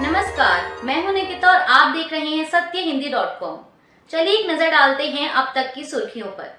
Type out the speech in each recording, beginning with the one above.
नमस्कार, मैं हूं निकिता और आप देख रहे हैं सत्यहिंदी.com। चलिए एक नजर डालते हैं अब तक की सुर्खियों पर।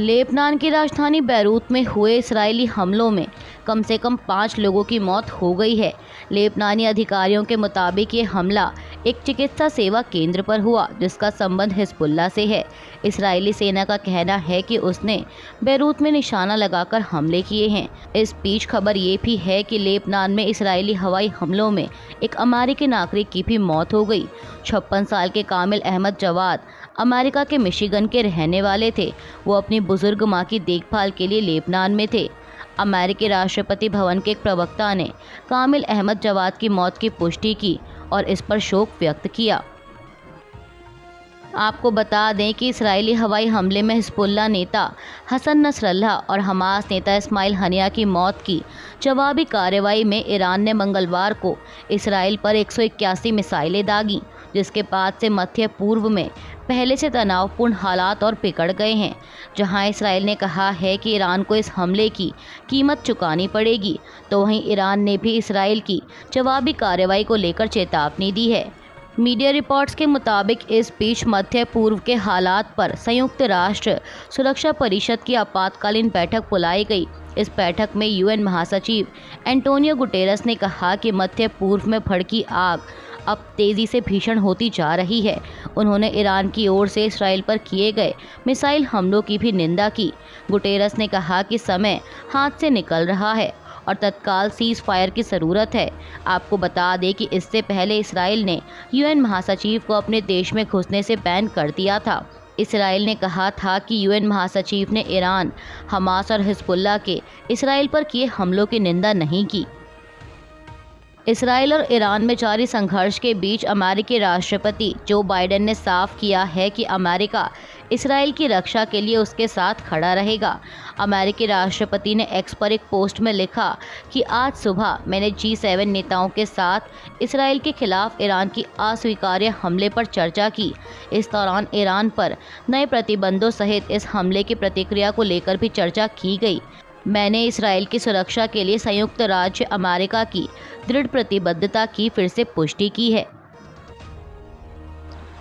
लेबनान की राजधानी बैरूत में हुए इजरायली हमलों में कम से कम 5 लोगों की मौत हो गई है। लेबनानी अधिकारियों के मुताबिक ये हमला एक चिकित्सा सेवा केंद्र पर हुआ जिसका संबंध हिजबुल्लाह से है। इजरायली सेना का कहना है कि उसने बैरूत में निशाना लगाकर हमले किए हैं। इस बीच खबर ये भी है कि लेबनान में इजरायली हवाई हमलों में एक अमेरिकी नागरिक की भी मौत हो गई। 56 साल के कामिल अहमद जवाद अमेरिका के मिशिगन के रहने वाले थे। वो अपनी बुजुर्ग मां की देखभाल के लिए लेबनान में थे। अमेरिकी राष्ट्रपति भवन के एक प्रवक्ता ने कामिल अहमद जवाद की मौत की पुष्टि की और इस पर शोक व्यक्त किया। आपको बता दें कि इजरायली हवाई हमले में हिजबुल्लाह नेता हसन नसरल्लाह और हमास नेता इस्माइल हनिया की मौत की जवाबी कार्रवाई में ईरान ने मंगलवार को इसराइल पर 181 मिसाइलें दागीं, जिसके बाद से मध्य पूर्व में पहले से तनावपूर्ण हालात और बिगड़ गए हैं। जहां इसराइल ने कहा है कि ईरान को इस हमले की कीमत चुकानी पड़ेगी, तो वहीं ईरान ने भी इसराइल की जवाबी कार्रवाई को लेकर चेतावनी दी है। मीडिया रिपोर्ट्स के मुताबिक इस बीच मध्य पूर्व के हालात पर संयुक्त राष्ट्र सुरक्षा परिषद की आपातकालीन बैठक बुलाई गई। इस बैठक में यूएन महासचिव एंटोनियो गुटेरस ने कहा कि मध्य पूर्व में भड़की आग अब तेज़ी से भीषण होती जा रही है। उन्होंने ईरान की ओर से इसराइल पर किए गए मिसाइल हमलों की भी निंदा की। गुटेरस ने कहा कि समय हाथ से निकल रहा है और तत्काल सीज फायर की ज़रूरत है। आपको बता दें कि इससे पहले इसराइल ने यूएन महासचिव को अपने देश में घुसने से बैन कर दिया था। इसराइल ने कहा था कि यूएन महासचिव ने ईरान, हमास और हिजबुल्लाह के इसराइल पर किए हमलों की निंदा नहीं की। इसराइल और ईरान में जारी संघर्ष के बीच अमेरिकी राष्ट्रपति जो बाइडेन ने साफ किया है कि अमेरिका इसराइल की रक्षा के लिए उसके साथ खड़ा रहेगा। अमेरिकी राष्ट्रपति ने एक्स पर एक पोस्ट में लिखा कि आज सुबह मैंने G7 नेताओं के साथ इसराइल के खिलाफ ईरान की अस्वीकार्य हमले पर चर्चा की। इस दौरान ईरान पर नए प्रतिबंधों सहित इस हमले की प्रतिक्रिया को लेकर भी चर्चा की गई। मैंने इसराइल की सुरक्षा के लिए संयुक्त राज्य अमेरिका की दृढ़ प्रतिबद्धता की फिर से पुष्टि की है।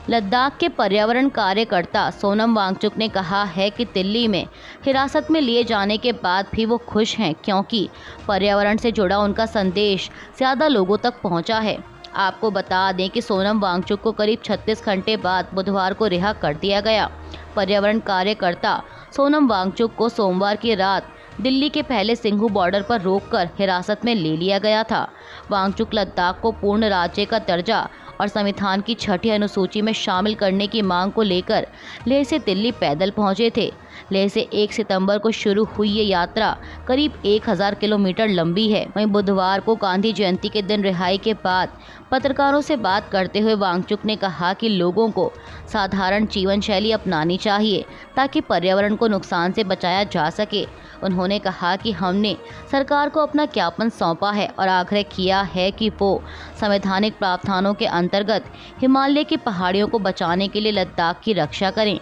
लद्दाख के पर्यावरण कार्यकर्ता सोनम वांगचुक ने कहा है कि दिल्ली में हिरासत में लिए जाने के बाद भी वो खुश हैं, क्योंकि पर्यावरण से जुड़ा उनका संदेश ज़्यादा लोगों तक पहुंचा है। आपको बता दें कि सोनम वांगचुक को करीब 36 घंटे बाद बुधवार को रिहा कर दिया गया। पर्यावरण कार्यकर्ता सोनम वांगचुक को सोमवार की रात दिल्ली के पहले सिंघू बॉर्डर पर रोककर हिरासत में ले लिया गया था। वांगचुक लद्दाख को पूर्ण राज्य का दर्जा और संविधान की 6ठी अनुसूची में शामिल करने की मांग को लेकर लेह से दिल्ली पैदल पहुंचे थे। लेह से 1 सितंबर को शुरू हुई ये यात्रा करीब 1000 किलोमीटर लंबी है। वहीं बुधवार को गांधी जयंती के दिन रिहाई के बाद पत्रकारों से बात करते हुए वांगचुक ने कहा कि लोगों को साधारण जीवन शैली अपनानी चाहिए ताकि पर्यावरण को नुकसान से बचाया जा सके। उन्होंने कहा कि हमने सरकार को अपना ज्ञापन सौंपा है और आग्रह किया है कि वो संवैधानिक प्रावधानों के अंतर्गत हिमालय की पहाड़ियों को बचाने के लिए लद्दाख की रक्षा करें।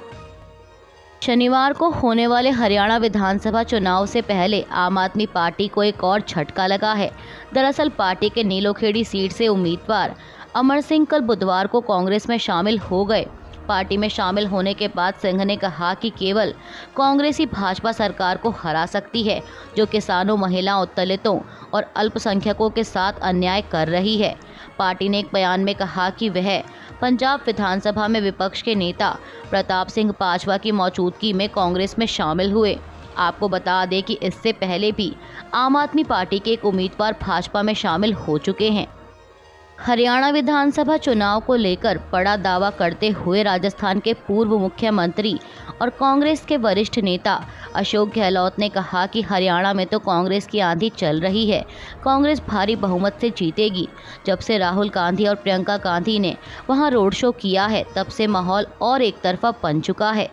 शनिवार को होने वाले हरियाणा विधानसभा चुनाव से पहले आम आदमी पार्टी को एक और झटका लगा है। दरअसल पार्टी के नीलोखेड़ी सीट से उम्मीदवार अमर सिंह कल बुधवार को कांग्रेस में शामिल हो गए। पार्टी में शामिल होने के बाद सिंह ने कहा कि केवल कांग्रेस ही भाजपा सरकार को हरा सकती है, जो किसानों, महिलाओं, दलितों और अल्पसंख्यकों के साथ अन्याय कर रही है। पार्टी ने एक बयान में कहा कि वह पंजाब विधानसभा में विपक्ष के नेता प्रताप सिंह बाजवा की मौजूदगी में कांग्रेस में शामिल हुए। आपको बता दें कि इससे पहले भी आम आदमी पार्टी के एक उम्मीदवार भाजपा में शामिल हो चुके हैं। हरियाणा विधानसभा चुनाव को लेकर बड़ा दावा करते हुए राजस्थान के पूर्व मुख्यमंत्री और कांग्रेस के वरिष्ठ नेता अशोक गहलोत ने कहा कि हरियाणा में तो कांग्रेस की आंधी चल रही है, कांग्रेस भारी बहुमत से जीतेगी। जब से राहुल गांधी और प्रियंका गांधी ने वहां रोड शो किया है, तब से माहौल और एक तरफा बन चुका है।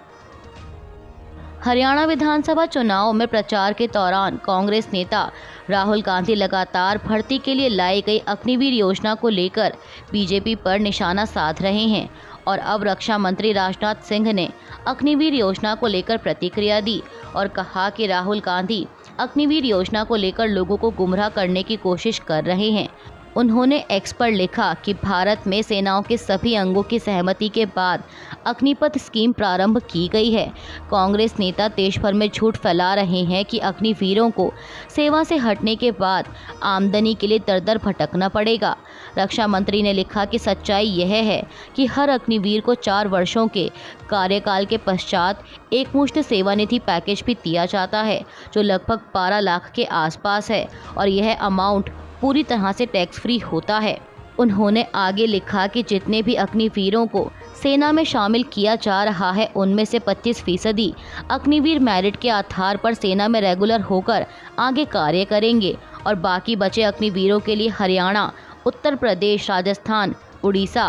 हरियाणा विधानसभा चुनाव में प्रचार के दौरान कांग्रेस नेता राहुल गांधी लगातार भर्ती के लिए लाई गई अग्निवीर योजना को लेकर बीजेपी पर निशाना साध रहे हैं और अब रक्षा मंत्री राजनाथ सिंह ने अग्निवीर योजना को लेकर प्रतिक्रिया दी और कहा कि राहुल गांधी अग्निवीर योजना को लेकर लोगों को गुमराह करने की कोशिश कर रहे हैं। उन्होंने एक्स पर लिखा कि भारत में सेनाओं के सभी अंगों की सहमति के बाद अग्निपथ स्कीम प्रारंभ की गई है। कांग्रेस नेता देश भर में झूठ फैला रहे हैं कि अग्निवीरों को सेवा से हटने के बाद आमदनी के लिए दर-दर भटकना पड़ेगा। रक्षा मंत्री ने लिखा कि सच्चाई यह है कि हर अग्निवीर को 4 वर्षों के कार्यकाल के पश्चात एकमुश्त सेवानिधि पैकेज भी दिया जाता है, जो लगभग 12 लाख के आसपास है और यह अमाउंट पूरी तरह से टैक्स फ्री होता है। उन्होंने आगे लिखा कि जितने भी अग्निवीरों को सेना में शामिल किया जा रहा है उनमें से 25% अग्निवीर मेरिट के आधार पर सेना में रेगुलर होकर आगे कार्य करेंगे और बाकी बचे अग्निवीरों के लिए हरियाणा, उत्तर प्रदेश, राजस्थान, उड़ीसा,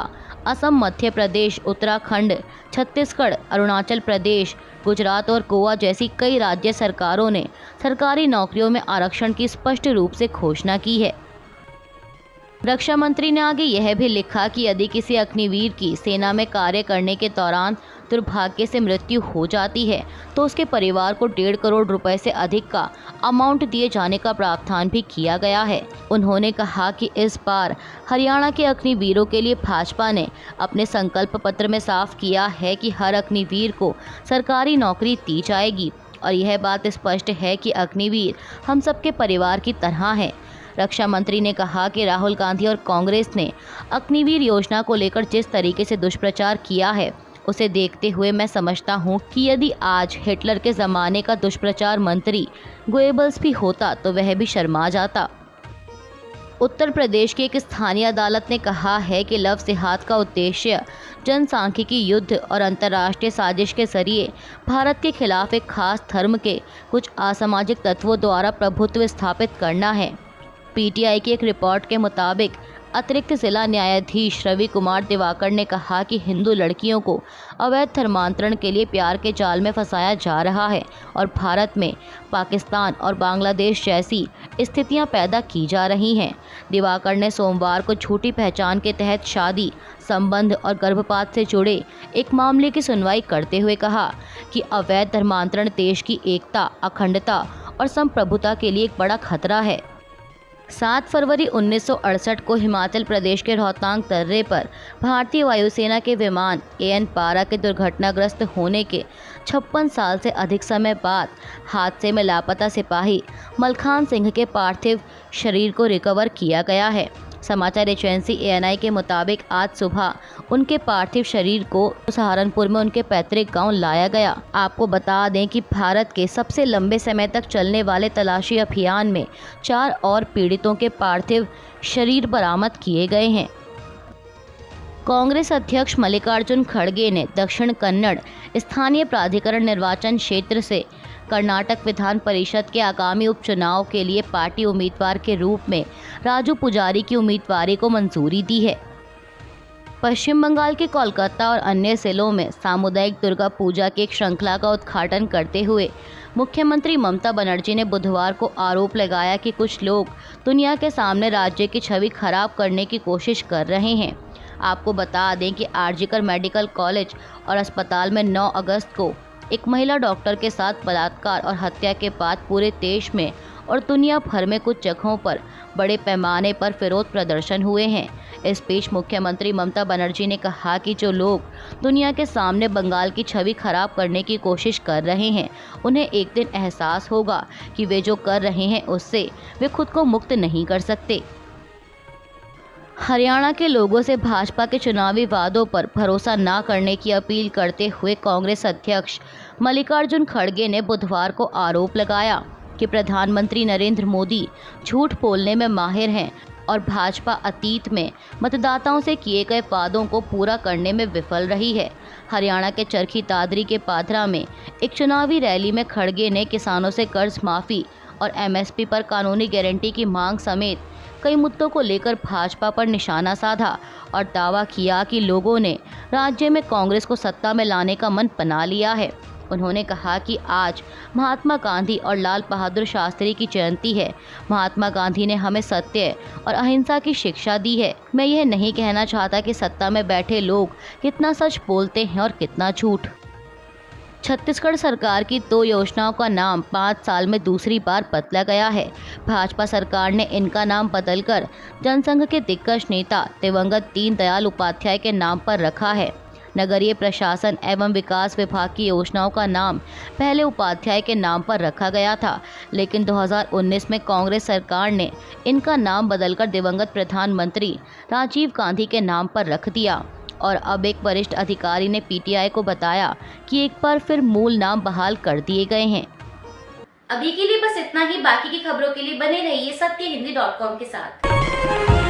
असम, मध्य प्रदेश, उत्तराखंड, छत्तीसगढ़, अरुणाचल प्रदेश, गुजरात और गोवा जैसी कई राज्य सरकारों ने सरकारी नौकरियों में आरक्षण की स्पष्ट रूप से घोषणा की है। रक्षा मंत्री ने आगे यह भी लिखा कि यदि किसी अग्निवीर की सेना में कार्य करने के दौरान दुर्भाग्य से मृत्यु हो जाती है तो उसके परिवार को 1.5 करोड़ रुपए से अधिक का अमाउंट दिए जाने का प्रावधान भी किया गया है। उन्होंने कहा कि इस बार हरियाणा के अग्निवीरों के लिए भाजपा ने अपने संकल्प पत्र में साफ किया है कि हर अग्निवीर को सरकारी नौकरी दी जाएगी और यह बात स्पष्ट है कि अग्निवीर हम सबके परिवार की तरह हैं। रक्षा मंत्री ने कहा कि राहुल गांधी और कांग्रेस ने अग्निवीर योजना को लेकर जिस तरीके से दुष्प्रचार किया है उसे देखते हुए मैं समझता हूं कि यदि आज हिटलर के ज़माने का दुष्प्रचार मंत्री गोएबल्स भी होता तो वह भी शर्मा जाता। उत्तर प्रदेश की एक स्थानीय अदालत ने कहा है कि लव जिहाद का उद्देश्य जनसांख्यिकी युद्ध और अंतर्राष्ट्रीय साजिश के जरिए भारत के खिलाफ एक खास धर्म के कुछ असामाजिक तत्वों द्वारा प्रभुत्व स्थापित करना है। पीटीआई की एक रिपोर्ट के मुताबिक अतिरिक्त जिला न्यायाधीश रवि कुमार दिवाकर ने कहा कि हिंदू लड़कियों को अवैध धर्मांतरण के लिए प्यार के जाल में फंसाया जा रहा है और भारत में पाकिस्तान और बांग्लादेश जैसी स्थितियां पैदा की जा रही हैं। दिवाकर ने सोमवार को झूठी पहचान के तहत शादी, संबंध और गर्भपात से जुड़े एक मामले की सुनवाई करते हुए कहा कि अवैध धर्मांतरण देश की एकता, अखंडता और संप्रभुता के लिए एक बड़ा खतरा है। 7 फरवरी 1968 को हिमाचल प्रदेश के रोहतांग दर्रे पर भारतीय वायुसेना के विमान AN-12 के दुर्घटनाग्रस्त होने के 56 साल से अधिक समय बाद हादसे में लापता सिपाही मलखान सिंह के पार्थिव शरीर को रिकवर किया गया है। समाचार एजेंसी ANI के मुताबिक आज सुबह उनके पार्थिव शरीर को सहारनपुर में उनके पैतृक गांव लाया गया। आपको बता दें कि भारत के सबसे लंबे समय तक चलने वाले तलाशी अभियान में 4 और पीड़ितों के पार्थिव शरीर बरामद किए गए हैं। कांग्रेस अध्यक्ष मल्लिकार्जुन खड़गे ने दक्षिण कन्नड़ स्थानीय प्राधिकरण निर्वाचन क्षेत्र से कर्नाटक विधान परिषद के आगामी उपचुनाव के लिए पार्टी उम्मीदवार के रूप में राजू पुजारी की उम्मीदवारी को मंजूरी दी है। पश्चिम बंगाल के कोलकाता और अन्य जिलों में सामुदायिक दुर्गा पूजा की एक श्रृंखला का उद्घाटन करते हुए मुख्यमंत्री ममता बनर्जी ने बुधवार को आरोप लगाया कि कुछ लोग दुनिया के सामने राज्य की छवि खराब करने की कोशिश कर रहे हैं। आपको बता दें कि आरजीकर मेडिकल कॉलेज और अस्पताल में 9 अगस्त को एक महिला डॉक्टर के साथ बलात्कार और हत्या के बाद पूरे देश में और दुनिया भर में कुछ जगहों पर बड़े पैमाने पर विरोध प्रदर्शन हुए हैं। इस बीच मुख्यमंत्री ममता बनर्जी ने कहा कि जो लोग दुनिया के सामने बंगाल की छवि खराब करने की कोशिश कर रहे हैं उन्हें एक दिन एहसास होगा कि वे जो कर रहे हैं उससे वे खुद को मुक्त नहीं कर सकते। हरियाणा के लोगों से भाजपा के चुनावी वादों पर भरोसा न करने की अपील करते हुए कांग्रेस अध्यक्ष मल्लिकार्जुन खड़गे ने बुधवार को आरोप लगाया कि प्रधानमंत्री नरेंद्र मोदी झूठ बोलने में माहिर हैं और भाजपा अतीत में मतदाताओं से किए गए वादों को पूरा करने में विफल रही है। हरियाणा के चरखी दादरी के पादरा में एक चुनावी रैली में खड़गे ने किसानों से कर्ज माफ़ी और MSP पर कानूनी गारंटी की मांग समेत कई मुद्दों को लेकर भाजपा पर निशाना साधा और दावा किया कि लोगों ने राज्य में कांग्रेस को सत्ता में लाने का मन बना लिया है। उन्होंने कहा कि आज महात्मा गांधी और लाल बहादुर शास्त्री की जयंती है। महात्मा गांधी ने हमें सत्य और अहिंसा की शिक्षा दी है। मैं यह नहीं कहना चाहता कि सत्ता में बैठे लोग कितना सच बोलते हैं और कितना झूठ। छत्तीसगढ़ सरकार की 2 योजनाओं का नाम 5 साल में दूसरी बार बदला गया है। भाजपा सरकार ने इनका नाम बदलकर जनसंघ के दिग्गज नेता दिवंगत दीनदयाल उपाध्याय के नाम पर रखा है। नगरीय प्रशासन एवं विकास विभाग की योजनाओं का नाम पहले उपाध्याय के नाम पर रखा गया था, लेकिन 2019 में कांग्रेस सरकार ने इनका नाम बदलकर दिवंगत प्रधानमंत्री राजीव गांधी के नाम पर रख दिया। और अब एक वरिष्ठ अधिकारी ने पीटीआई को बताया कि एक बार फिर मूल नाम बहाल कर दिए गए हैं। अभी के लिए बस इतना ही। बाकी की खबरों के लिए बने रहिए सत्यहिंदी.com के साथ।